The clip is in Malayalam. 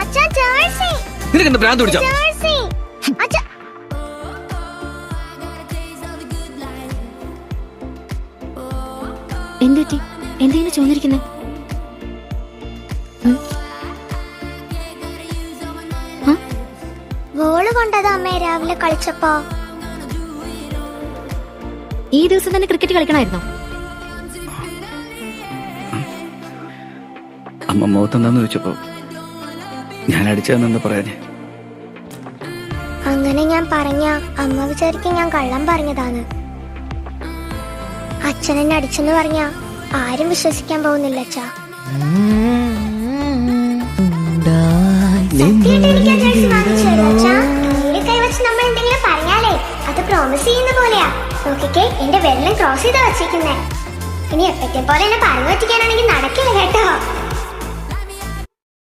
അച്ഛാ ജേഴ്സി. നിനക്ക് എന്താ ഭ്രാന്ത് പിടിച്ചോ? ജേഴ്സി. അച്ഛാ എന്തുപറ്റി? എന്തെങ്കിലും ചോദിച്ചിരിക്കുന്നത്? ബോള് കൊണ്ടത് അമ്മേ രാവിലെ കളിച്ചപ്പോ. ഈ ദിവസം തന്നെ ക്രിക്കറ്റ് കളിക്കണമായിരുന്നോ? അമ്മ മുഖത്തെന്താന്ന് ചോദിച്ചപ്പോ ഞാൻ അടിച്ചതെന്നെന്താ പറയാനേ? അങ്ങനെ ഞാൻ പറഞ്ഞ അമ്മ വിചാരിക്കും ഞാൻ കള്ളം പറഞ്ഞതാണ്. അച്ഛൻ എന്നെ അടിച്ചെന്ന് പറഞ്ഞ ആരും വിശ്വസിക്കാൻ പോകുന്നില്ല അച്ഛാ. സത്യമായിട്ട് എനിക്ക് ആ ജേഴ്സി വാങ്ങിച്ചു തരുമോ അച്ഛാ? കയ്യിൽ കൈവച്ച് നമ്മൾ എന്തെങ്കിലും പറഞ്ഞാലേ അത് പ്രോമിസ് ചെയ്യുന്ന പോലെയാ. നോക്കിക്കേ, എന്റെ വെള്ളം ക്രോസ് ചെയ്താ വച്ചേക്കുന്നേ. ഇനി എപ്പത്തെ പോലെ എന്നെ പറഞ്ഞു പറ്റിക്കാനാണെങ്കിൽ നടക്കില്ല കേട്ടോ.